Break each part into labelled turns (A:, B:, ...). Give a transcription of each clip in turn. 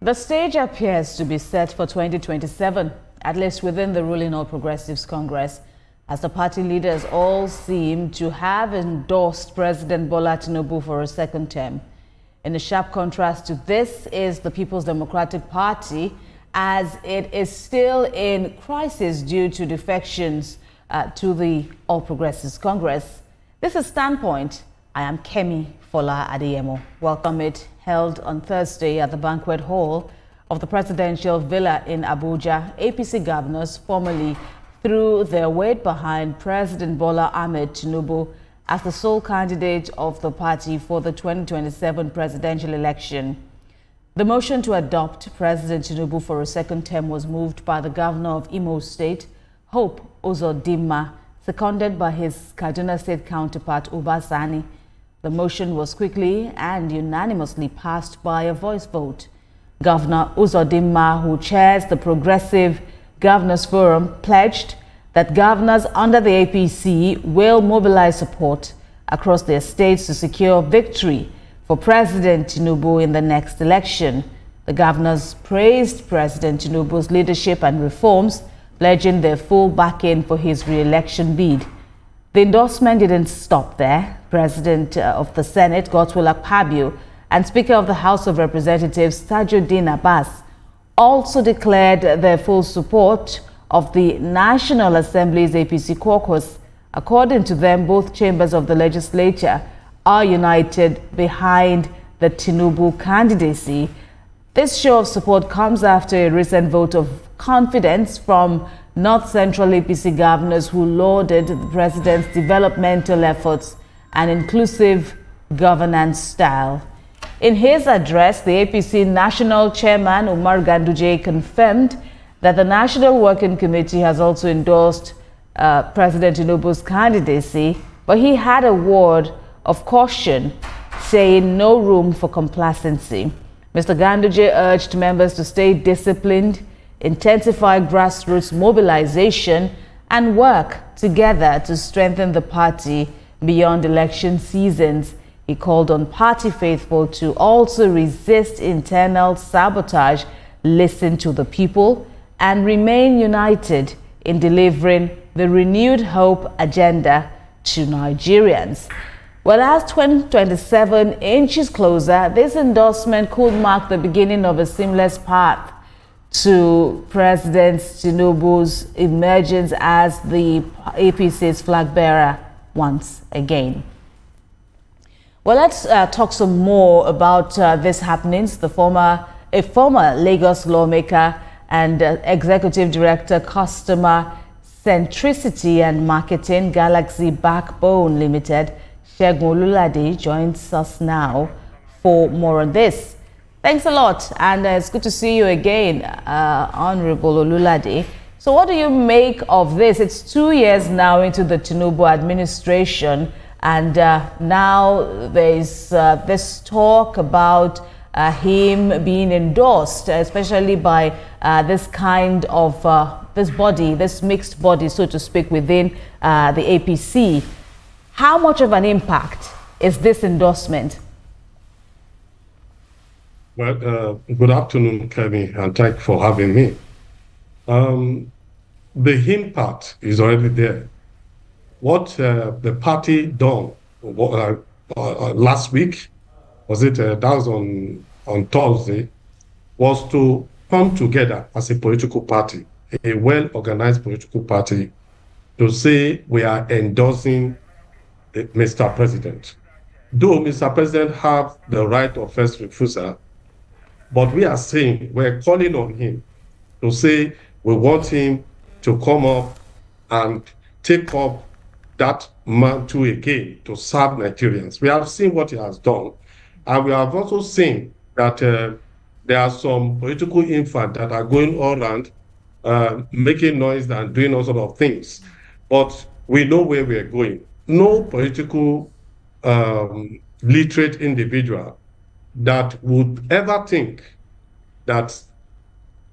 A: The stage appears to be set for 2027, at least within the ruling All Progressives Congress, as the party leaders all seem to have endorsed President Bola Tinubu for a second term. In a sharp contrast to this is the People's Democratic Party, as it is still in crisis due to defections to the All Progressives Congress. This is Standpoint. I am Kemi Fola Adeyemo. Welcome it, held on Thursday at the banquet hall of the presidential villa in Abuja. APC governors formally threw their weight behind President Bola Ahmed Tinubu as the sole candidate of the party for the 2027 presidential election. The motion to adopt President Tinubu for a second term was moved by the governor of Imo State, Hope Uzodinma, seconded by his Kaduna State counterpart, Uba Sani. The motion was quickly and unanimously passed by a voice vote. Governor Uzodinma, who chairs the Progressive Governors Forum, pledged that governors under the APC will mobilize support across their states to secure victory for President Tinubu in the next election. The governors praised President Tinubu's leadership and reforms, pledging their full backing for his re-election bid. The endorsement didn't stop there. President of the Senate, Godswill Akpabio, and Speaker of the House of Representatives, Tajuddin Abbas, also declared their full support of the National Assembly's APC caucus. According to them, both chambers of the legislature are united behind the Tinubu candidacy. This show of support comes after a recent vote of confidence from North Central APC governors who lauded the president's developmental efforts and inclusive governance style. In his address, the APC National Chairman Umar Ganduje confirmed that the National Working Committee has also endorsed President Tinubu's candidacy, but he had a word of caution, saying no room for complacency. Mr. Ganduje urged members to stay disciplined, intensify grassroots mobilization, and work together to strengthen the party beyond election seasons. He called on party faithful to also resist internal sabotage, listen to the people, and remain united in delivering the renewed hope agenda to Nigerians. Well, as 2027 inches closer, this endorsement could mark the beginning of a seamless path to President Tinubu's emergence as the APC's flag bearer once again. Well, let's talk some more about these happenings. A former Lagos lawmaker and executive director, customer centricity and marketing, Galaxy Backbone Limited, Segun Olulade, joins us now for more on this. Thanks a lot, and it's good to see you again, Honorable Olulade. So what do you make of this? It's 2 years now into the Tinubu administration, and now there's this talk about him being endorsed, especially by this kind of this mixed body, so to speak, within the APC. How much of an impact is this endorsement?
B: Well, good afternoon, Kemi, and thank you for having me. The impact is already there. What the party done last week, that was on Thursday, was to come together as a political party, a well-organized political party, to say we are endorsing Mr. President. Though Mr. President have the right of first refusal, but we are saying, we're calling on him to say we want him to come up and take up that mantle again to serve Nigerians. We have seen what he has done, and we have also seen that there are some political infants that are going all around making noise and doing all sorts of things. But we know where we are going. No political literate individual that would ever think that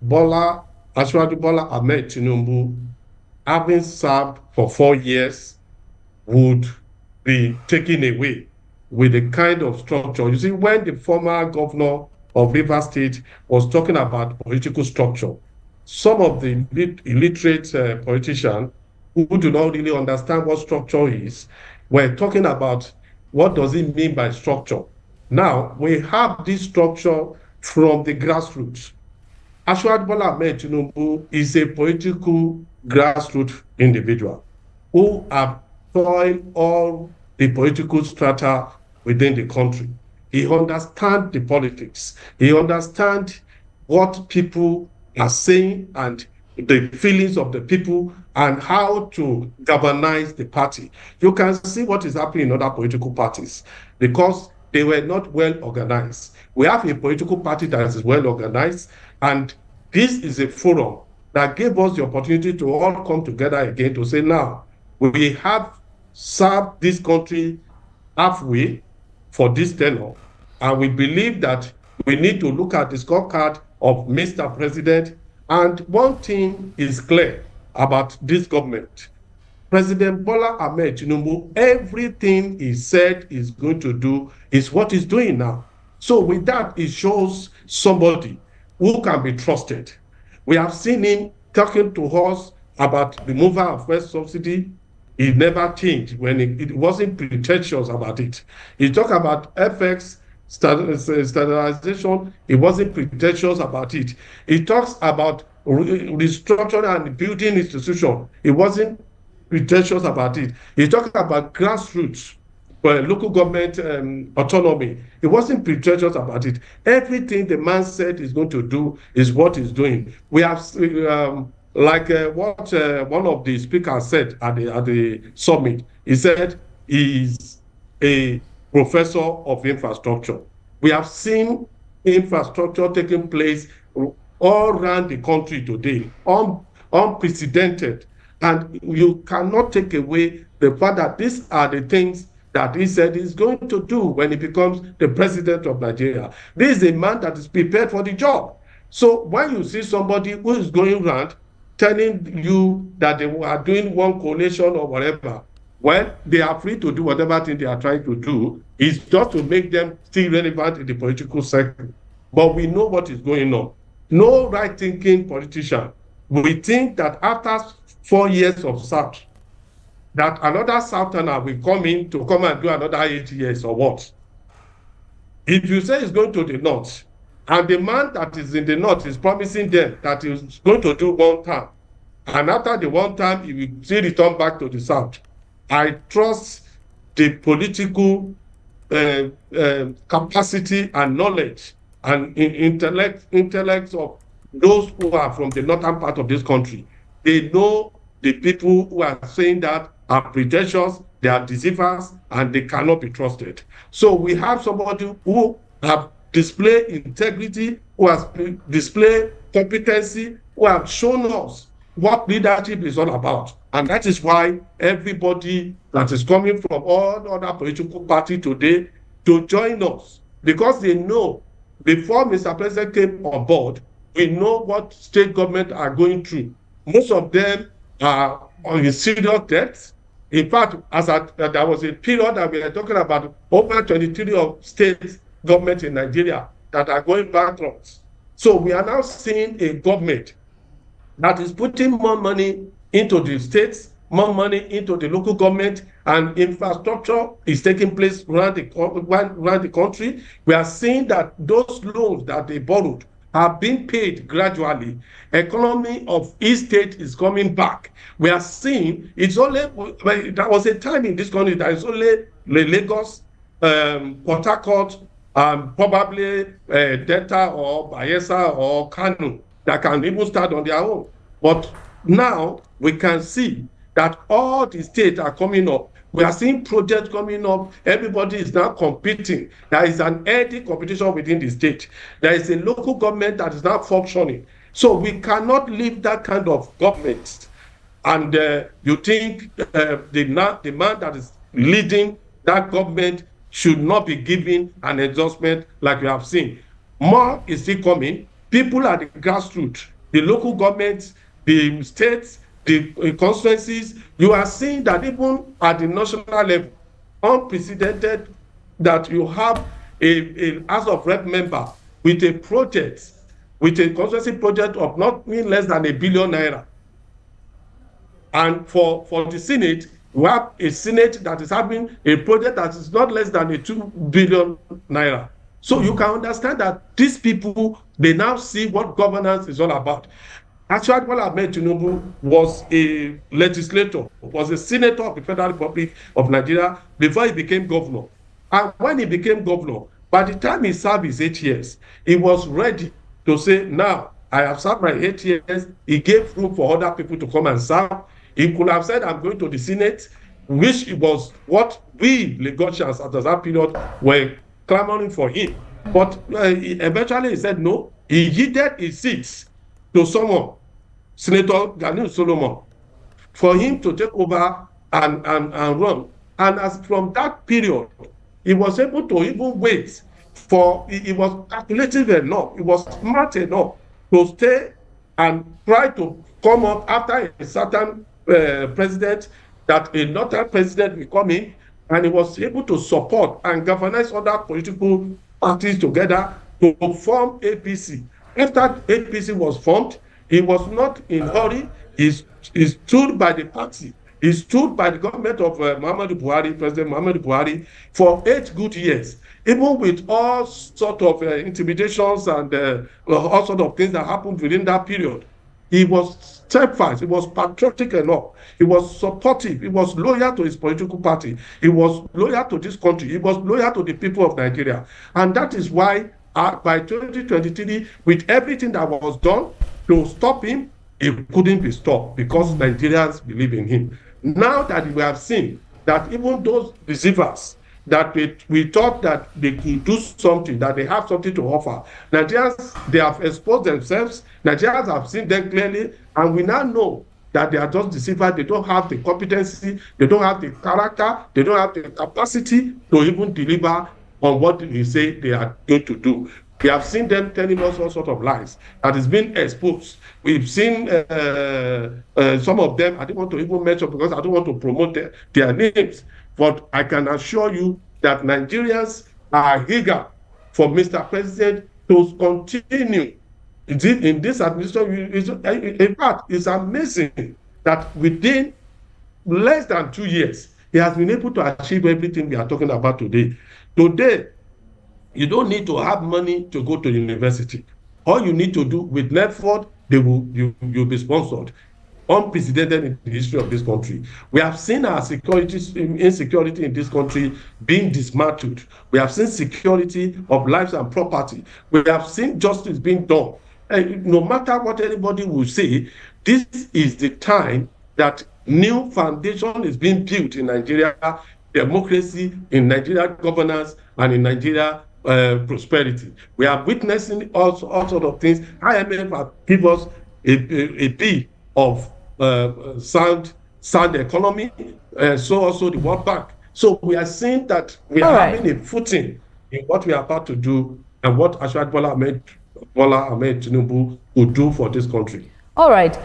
B: Bola Ahmed Tinubu, having served for 4 years, would be taken away with the kind of structure. You see, when the former governor of Rivers State was talking about political structure. Some of the illiterate politicians who do not really understand what structure is were talking about what does it mean by structure. Now, we have this structure from the grassroots. Asiwaju Bola Ahmed Tinubu is a political grassroots individual who have toiled all the political strata within the country. He understands the politics. He understands what people are saying and the feelings of the people and how to galvanize the party. You can see what is happening in other political parties because they were not well organized. We have a political party that is well organized, and this is a forum that gave us the opportunity to all come together again to say, now, we have served this country halfway for this tenure, and we believe that we need to look at the scorecard of Mr. President. And one thing is clear about this government. President Bola Ahmed Tinubu, everything he said he's going to do is what he's doing now. So with that, it shows somebody who can be trusted. We have seen him talking to us about the removal of fuel subsidy. He never changed when it wasn't pretentious about it. He talked about FX standardization. He wasn't pretentious about it. He talks about restructuring and building institutions. He wasn't pretentious about it. He talked about grassroots, local government autonomy. He wasn't pretentious about it. Everything the man said he's going to do is what he's doing. We have, like what one of the speakers said at the summit, he said he's a professor of infrastructure. We have seen infrastructure taking place all around the country today, unprecedented. And you cannot take away the fact that these are the things that he said he's going to do when he becomes the president of Nigeria. This is a man that is prepared for the job. So when you see somebody who is going around telling you that they are doing one coalition or whatever, well, they are free to do whatever thing they are trying to do. It's just to make them still relevant in the political sector. But we know what is going on. No right-thinking politician will think that after 4 years of South, that another Southerner will come in to come and do another 8 years or what. If you say he's going to the North, and the man that is in the North is promising them that he's going to do 1 term, and after the 1 term, he will still return back to the South, I trust the political capacity and knowledge and intellect of those who are from the northern part of this country. They know the people who are saying that are pretentious, they are deceivers, and they cannot be trusted. So we have somebody who have displayed integrity, who has displayed competency, who have shown us what leadership is all about. And that is why everybody that is coming from all other political parties today to join us, because they know before Mr. President came on board, we know what state government are going through. Most of them are on serious debts. In fact, there was a period that we are talking about over 23 of state government in Nigeria that are going bankrupt. So we are now seeing a government that is putting more money into the states, more money into the local government, and infrastructure is taking place around the country. We are seeing that those loans that they borrowed are being paid gradually. Economy of each state is coming back. We are seeing it's only, there was a time in this country that is only Lagos, Port Harcourt, probably Delta or Bayelsa or Kano that can even start on their own. But now we can see that all the states are coming up. We are seeing projects coming up. Everybody is now competing. There is an healthy competition within the state. There is a local government that is now functioning. So we cannot leave that kind of government. And you think the man that is leading that government should not be given an endorsement like you have seen. More is still coming. People at the grassroots, the local governments, the states, the constituencies, you are seeing that even at the national level, unprecedented that you have a House of Rep member with a project, with a constituency project of not less than ₦1 billion. And for the Senate, we have a Senate that is having a project that is not less than ₦2 billion. So you can understand that these people, they now see what governance is all about. Actually, Bola Ahmed Tinubu was a legislator, was a senator of the Federal Republic of Nigeria before he became governor. And when he became governor, by the time he served his 8 years, he was ready to say, now, I have served my 8 years. He gave room for other people to come and serve. He could have said, I'm going to the Senate, which was what we Lagosians at that period were clamoring for him. But eventually he said no. He yielded his seats to someone, Senator Ganiu Solomon, for him to take over and run. And as from that period, he was able to even wait for, he was calculative enough, he was smart enough to stay and try to come up after a certain president, that another president will come in, and he was able to support and galvanize other political parties together to form APC. After APC was formed, he was not in a hurry. He stood by the party. He stood by the government of Muhammadu Buhari, President Muhammadu Buhari, for 8 good years, even with all sorts of intimidations and all sorts of things that happened within that period. He was steadfast, he was patriotic enough, he was supportive, he was loyal to his political party, he was loyal to this country, he was loyal to the people of Nigeria. And that is why by 2023, with everything that was done to stop him, he couldn't be stopped because Nigerians believe in him. Now that we have seen that even those deceivers that we thought that they could do something, that they have something to offer, Nigerians, they have exposed themselves, Nigerians have seen them clearly, and we now know that they are just deceivers. They don't have the competency, they don't have the character, they don't have the capacity to even deliver on what they say they are going to do. We have seen them telling us all sorts of lies that is being exposed. We've seen some of them, I don't want to even mention because I don't want to promote their names, but I can assure you that Nigerians are eager for Mr. President to continue in this administration. In fact, it's amazing that within less than 2 years, he has been able to achieve everything we are talking about today. Today, you don't need to have money to go to university. All you need to do with Netford, you'll be sponsored. Unprecedented in the history of this country. We have seen our insecurity in this country being dismantled. We have seen security of lives and property. We have seen justice being done. And no matter what anybody will say, this is the time that new foundation is being built in Nigeria, democracy, in Nigeria governance, and in Nigeria prosperity. We are witnessing all sorts of things. IMF have given us a bit of sound economy, so also the World Bank. So we are seeing that we are having a footing in what we are about to do and what Ashwad Bola Ahmed Tinubu would do for this country. All right.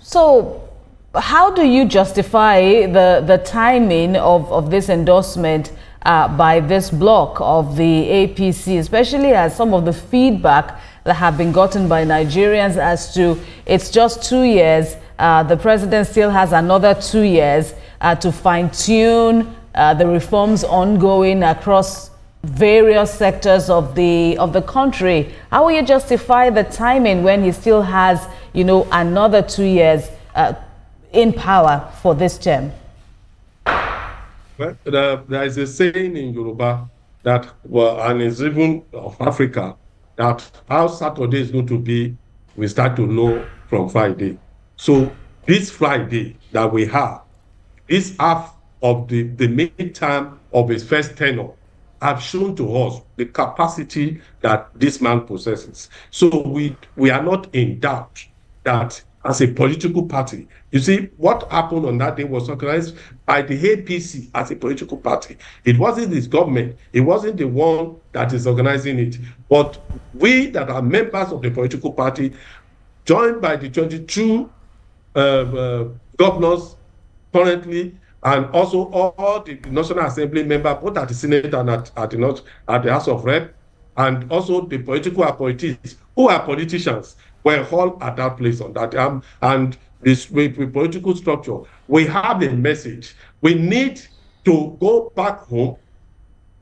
A: So how do you justify the timing of this endorsement by this bloc of the APC, especially as some of the feedback that have been gotten by Nigerians as to it's just 2 years, the president still has another 2 years to fine-tune the reforms ongoing across various sectors of the country. How will you justify the timing when he still has, another 2 years in power for this term?
B: Well, there is a saying in Yoruba that, and it's even of Africa, that how Saturday is going to be, we start to know from Friday. So this Friday that we have, this half of the midterm of his first tenure, have shown to us the capacity that this man possesses. So we are not in doubt that as a political party, you see, what happened on that day was organized by the APC as a political party. It wasn't this government. It wasn't the one that is organizing it. But we that are members of the political party, joined by the 22 governors currently, and also all the National Assembly members, both at the Senate and at the House of Rep, and also the political appointees who are politicians were all at that place on that. And this with political structure, we have a message. We need to go back home,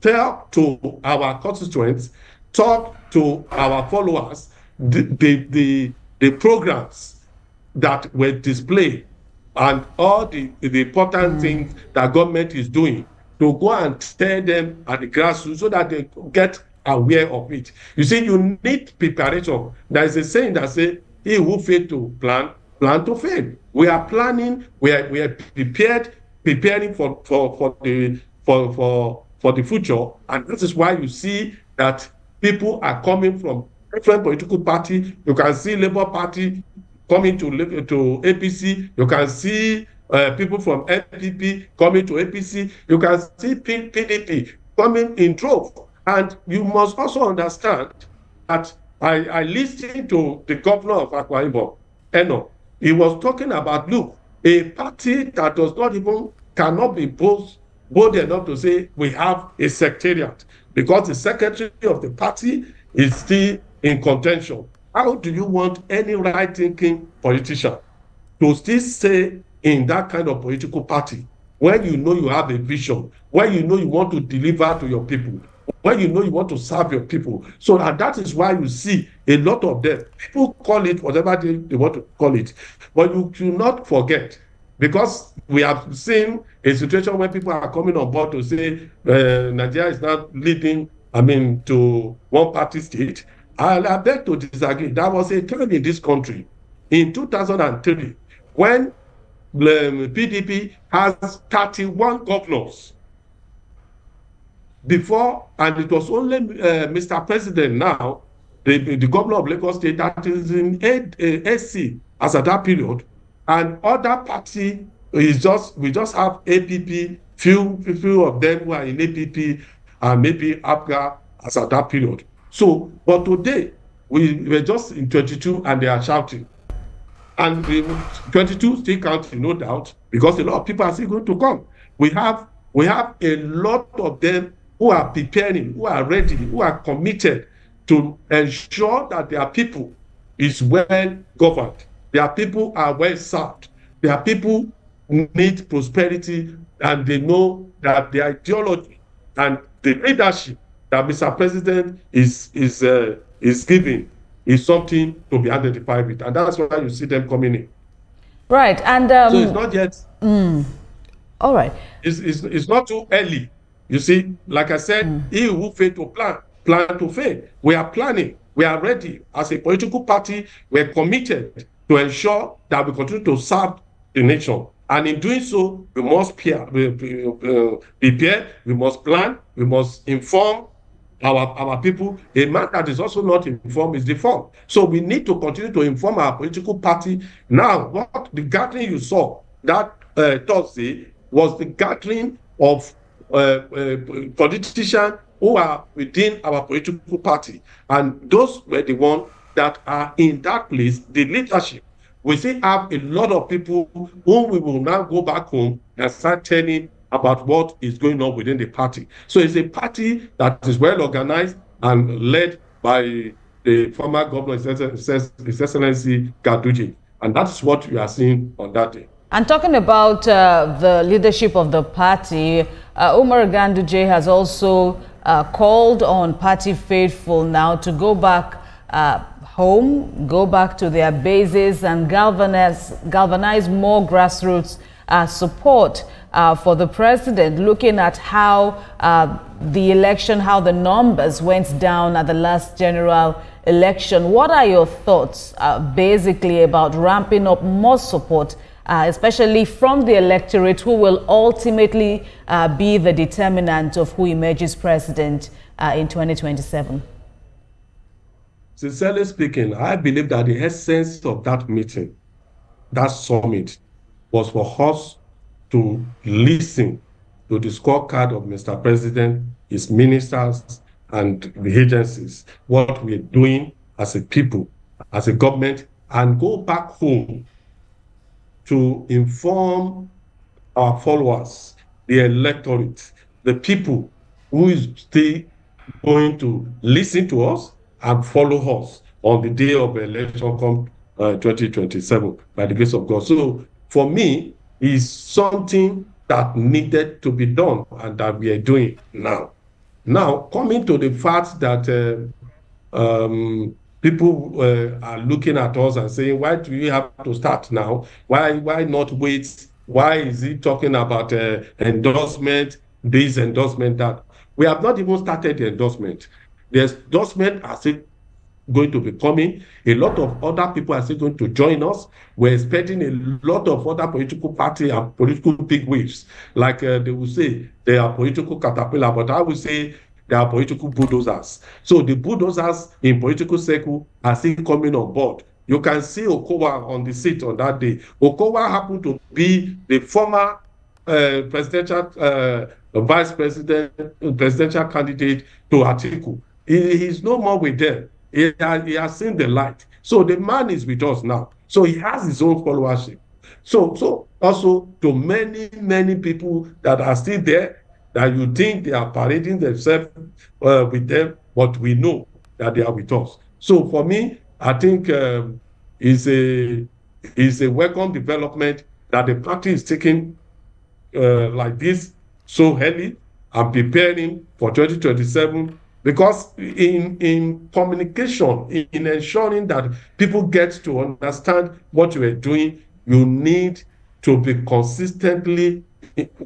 B: talk to our constituents, talk to our followers, the programs that were displayed and all the important things that government is doing, to go and tell them at the grassroots so that they get aware of it. You see, you need preparation. There is a saying that says, he who fail to plan, plan to fail. We are planning, we are preparing for the future, and this is why you see that people are coming from different political parties. You can see Labour Party coming to APC. You can see people from NPP coming to APC. You can see PDP coming in drove. And you must also understand that I listened to the governor of Akwa Ibom, Eno. He was talking about, look, a party that does not even, cannot be bold enough to say we have a secretariat, because the secretary of the party is still in contention. How do you want any right-thinking politician to still stay in that kind of political party when you know you have a vision, when you know you want to deliver to your people, when you know you want to serve your people? So, and that is why you see a lot of them. People call it whatever they want to call it. But you should not forget, because we have seen a situation where people are coming on board to say Nigeria is not leading, to one-party state. I beg to disagree. There was a time in this country, in 2003, when PDP has 31 governors. Before, and it was only Mr. President now, the governor of Lagos State, that is in SC as at that period, and other party is we just have APP, few of them who are in APP, and maybe APGA as at that period. So, but today, we were just in 22 and they are shouting. And 22 still counting, no doubt, because a lot of people are still going to come. We have a lot of them who are preparing, who are ready, who are committed to ensure that their people is well governed. Their people are well served. Their people need prosperity, and they know that the ideology and the leadership that Mr. President is giving is something to be identified with, and that's why you see them coming in.
A: Right, and
B: so it's not yet.
A: All right.
B: It's not too early. You see, like I said, he who fail to plan to fail. We are planning. We are ready. As a political party, we are committed to ensure that we continue to serve the nation. And in doing so, we must prepare, we must plan, we must inform our people. A man that is also not informed is deformed. So we need to continue to inform our political party. Now, what the gathering you saw that Thursday was the gathering of politicians who are within our political party. And those were the ones that are in that place, the leadership. We still have a lot of people whom we will now go back home and start telling about what is going on within the party. So it's a party that is well organized and led by the former governor, His Excellency Ganduje. And that's what we are seeing on that day.
A: And talking about the leadership of the party, Umar Ganduje has also called on party faithful now to go back home, go back to their bases and galvanize more grassroots support for the president, looking at how the election, how the numbers went down at the last general election. What are your thoughts basically about ramping up more support, especially from the electorate, who will ultimately be the determinant of who emerges president in 2027?
B: Sincerely speaking, I believe that the essence of that meeting, that summit, was for us to listen to the scorecard of Mr. President, his ministers, and the agencies, what we're doing as a people, as a government, and go back home to inform our followers, the electorate, the people who is still going to listen to us and follow us on the day of the election come 2027 by the grace of God. So for me, it's something that needed to be done and that we are doing now. Now, coming to the fact that people are looking at us and saying, why do you have to start now? Why not wait? Why is he talking about endorsement, this endorsement, that? We have not even started the endorsement. The endorsement are still going to be coming. A lot of other people are still going to join us. We're expecting a lot of other political party and political big waves. Like they will say, they are political caterpillar, but I will say they are political bulldozers. So the bulldozers in political circle are still coming on board. You can see Okowa on the seat on that day. Okowa happened to be the former presidential vice president, presidential candidate to Atiku. He's no more with them. He has seen the light. So the man is with us now. So he has his own followership. So also to many people that are still there, that you think they are parading themselves with them, but we know that they are with us. So for me, I think is a welcome development that the party is taking like this so early and preparing for 2027, because in communication, in ensuring that people get to understand what you are doing, you need to be consistently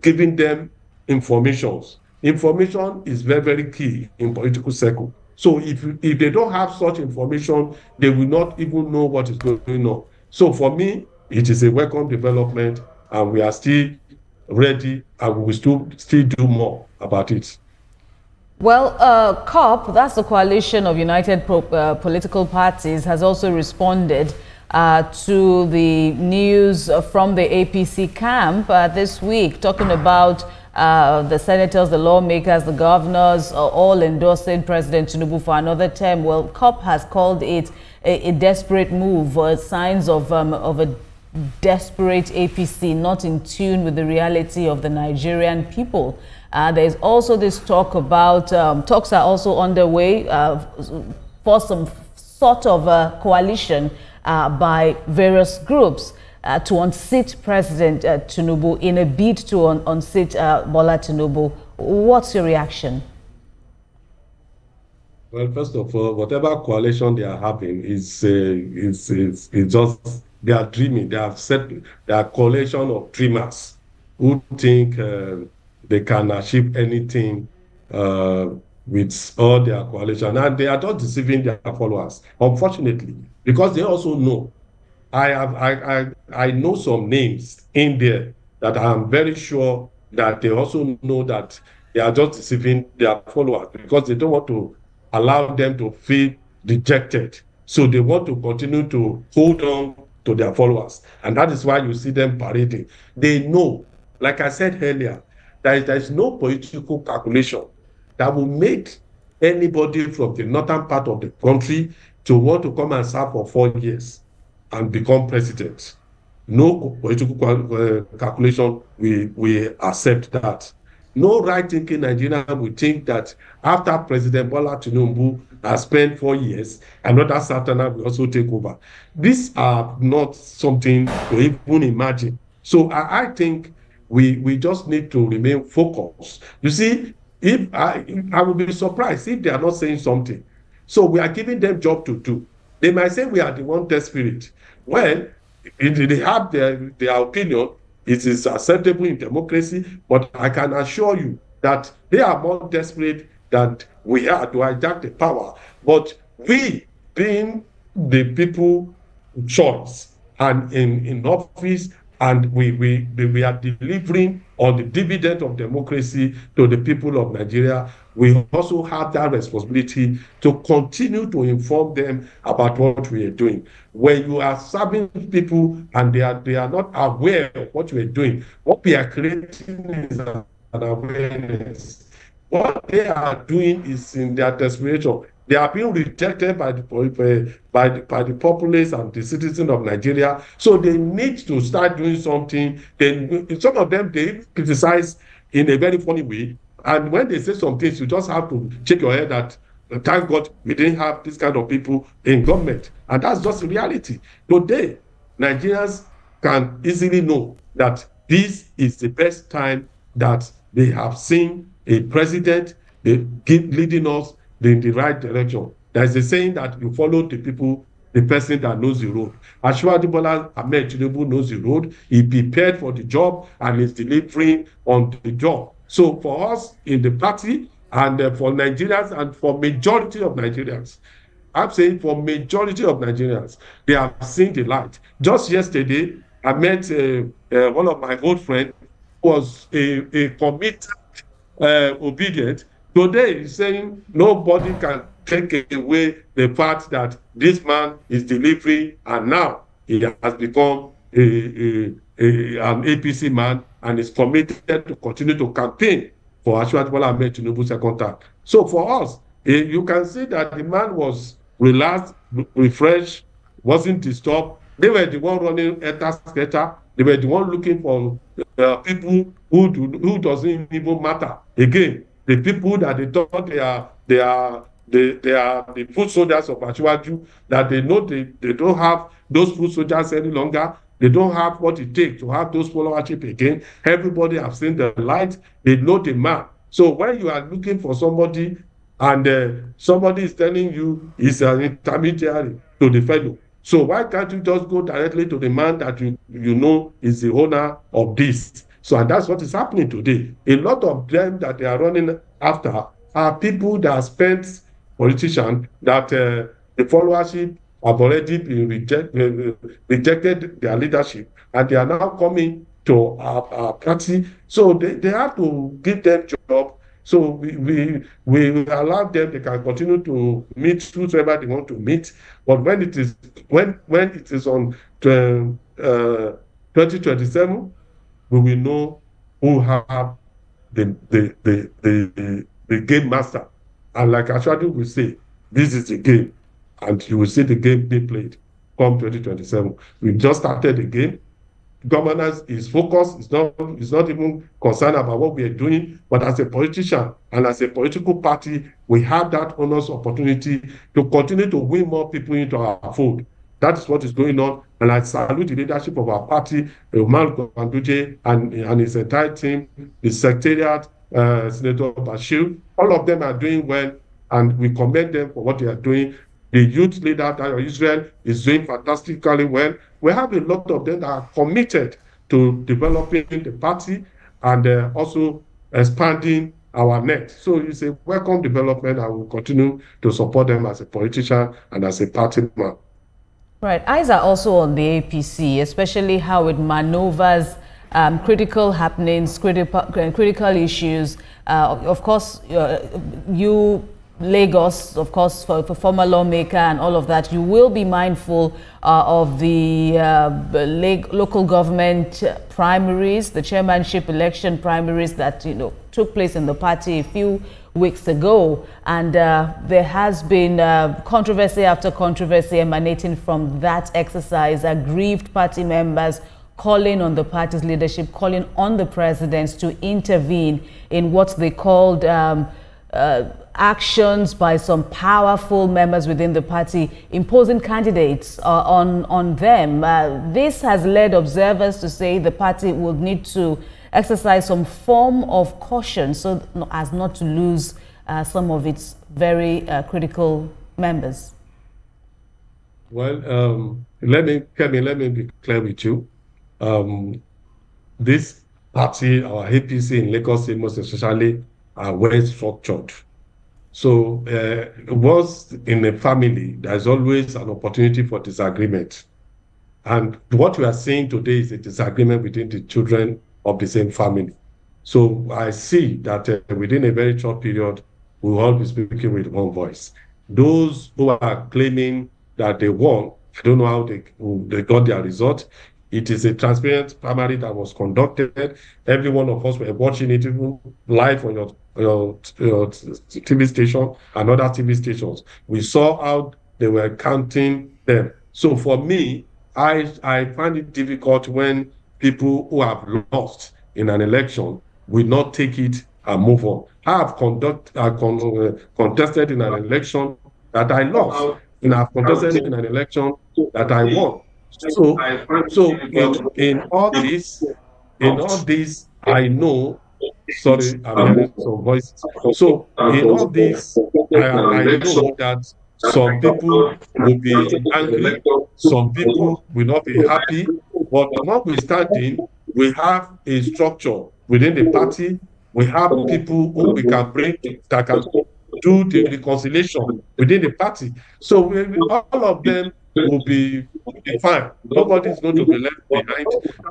B: giving them information. Information is very key in political circle. So if they don't have such information, they will not even know what is going on. So for me, it is a welcome development, and we are still ready, and we will still do more about it.
A: Well, COP, that's the Coalition of United Political Parties, has also responded to the news from the APC camp this week, talking about the senators, the lawmakers, the governors, all endorsing President Tinubu for another term. Well, COP has called it a desperate move, signs of a desperate APC, not in tune with the reality of the Nigerian people. There's also this talk about, talks are also underway for some sort of a coalition by various groups to unseat President Tinubu in a bid to unseat Bola Tinubu. What's your reaction?
B: Well, first of all, whatever coalition they are having is just, they are dreaming. They have set, they are a coalition of dreamers who think they can achieve anything with all their coalition, and they are just deceiving their followers, unfortunately, because they also know. I know some names in there that I'm very sure that they also know that they are just deceiving their followers, because they don't want to allow them to feel dejected. So they want to continue to hold on to their followers. And that is why you see them parading. They know, like I said earlier, that there is no political calculation that will make anybody from the northern part of the country to want to come and serve for 4 years and become president. No political calculation we accept that. No right-thinking Nigerian will think that after President Bola Tinubu has spent 4 years, another Saturday will also take over. These are not something to even imagine. So I think we just need to remain focused. You see, if I would be surprised if they are not saying something. So we are giving them job to do. They might say we are the one desperate. Well, they have their opinion. It is acceptable in democracy, but I can assure you that they are more desperate than we are to hijack the power. But we, being the people choice and in office, and we are delivering on the dividend of democracy to the people of Nigeria, we also have that responsibility to continue to inform them about what we are doing. When you are serving people and they are not aware of what we are doing, what we are creating is an awareness. What they are doing is in their desperation. They are being rejected by the populace and the citizens of Nigeria. So they need to start doing something. Some of them, they criticize in a very funny way. And when they say some things, you just have to shake your head that, thank God we didn't have this kind of people in government. And that's just the reality. Today, Nigerians can easily know that this is the best time that they have seen a president leading us in the right direction. There's a saying that you follow the people, the person that knows the road. Asiwaju Bola Ahmed Tinubu knows the road. He prepared for the job and is delivering on the job. So for us in the party and for Nigerians and for majority of Nigerians, I'm saying for majority of Nigerians, they have seen the light. Just yesterday, I met one of my old friends who was a committed, obedient. Today, he's saying nobody can take away the fact that this man is delivering, and now he has become an APC man and is committed to continue to campaign for Asiwaju Bola Ahmed Tinubu second term. So for us, you can see that the man was relaxed, refreshed, wasn't disturbed. They were the one running scatter. They were the one looking for people who doesn't even matter. Again, the people that they thought they are the foot soldiers of Asiwaju, that they know they don't have those foot soldiers any longer. They don't have what it takes to have those followership again. Everybody have seen the light. They know the man. So when you are looking for somebody and somebody is telling you is an intermediary to the fellow, so why can't you just go directly to the man that you know is the owner of this? So and that's what is happening today. A lot of them that they are running after are people that are spent politicians that the followership have already been rejected their leadership, and they are now coming to our party. So they have to give them job. So we allow them, they can continue to meet whoever they want to meet. But when it is on 2027, we will know who have the game master. And like Ashwadu will say, this is the game. And you will see the game being played come 2027. We've just started the game. Governance is focused. It's not even concerned about what we are doing. But as a politician and as a political party, we have that honest opportunity to continue to win more people into our fold. That is what is going on. And I salute the leadership of our party, Umar Gwanduje and his entire team, the secretariat, Senator Bashir. All of them are doing well, and we commend them for what they are doing. The youth leader, Dayo Israel, is doing fantastically well. We have a lot of them that are committed to developing the party and also expanding our net. So it's a welcome development, and we'll continue to support them as a politician and as a party man.
A: Right. Eyes are also on the APC, especially how it maneuvers critical happenings, critical issues. Of course, Lagos, of course, for former lawmaker and all of that, you will be mindful of the local government primaries, the chairmanship election primaries that took place in the party a few weeks ago, and there has been controversy after controversy emanating from that exercise. Aggrieved party members calling on the party's leadership, calling on the president to intervene in what they called actions by some powerful members within the party imposing candidates on them. This has led observers to say the party will need to exercise some form of caution so as not to lose some of its very critical members.
B: Well, let me be clear with you. This party, our APC in Lagos State most especially, are well structured. So once in a family, there's always an opportunity for disagreement. And what we are seeing today is a disagreement between the children of the same family. So I see that within a very short period, we'll all be speaking with one voice. Those who are claiming that they won, I don't know how they got their result. It is a transparent primary that was conducted. Every one of us were watching it even live on your TV station and other TV stations. We saw how they were counting them. So for me, I find it difficult when people who have lost in an election will not take it and move on. I have contested in an election that I lost, and I've contested in an election that I won. So in all this, I know. Sorry, I'm hearing some voices. So in all this, I know that some people will be angry, some people will not be happy, but notwithstanding, we have a structure within the party. We have people who we can bring that can do the reconciliation within the party. So all of them will be fine. Nobody is going to be left behind,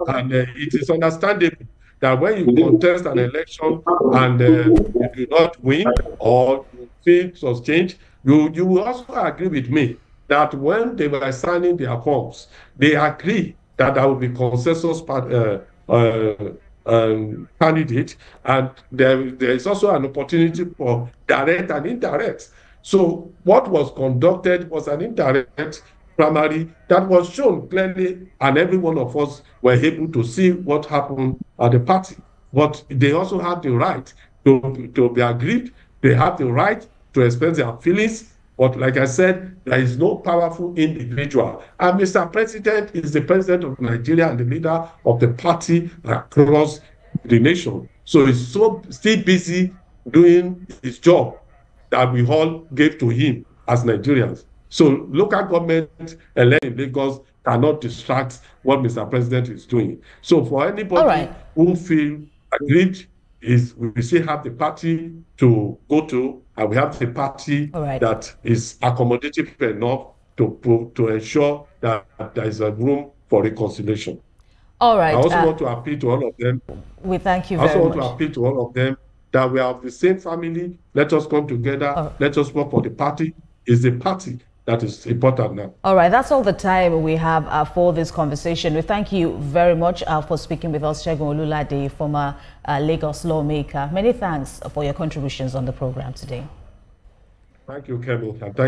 B: and it is understandable that when you contest an election and you do not win or you fail to change, you will also agree with me that when they were signing their forms, they agree that there will be consensus candidate, and there is also an opportunity for direct and indirect. So what was conducted was an indirect primary that was shown clearly, and every one of us were able to see what happened at the party. But they also have the right to be aggrieved. They have the right to express their feelings. But like I said, there is no powerful individual. And Mr. President is the president of Nigeria and the leader of the party across the nation. So he's still busy doing his job that we all gave to him as Nigerians. So local government elected in Lagos cannot distract what Mr. President is doing. So for anybody who feel aggrieved, we still have the party to go to, and we have the party that is accommodative enough to ensure that there is a room for reconciliation.
A: All right.
B: I also want to appeal to all of them.
A: We thank you very much.
B: I also want to appeal to all of them that we are of the same family. Let us come together. Let us work for the party. It's the party that is important now.
A: All right, that's all the time we have for this conversation. We thank you very much for speaking with us, Segun Olulade, former Lagos lawmaker. Many thanks for your contributions on the program today.
B: Thank you, Kemi, and thank you.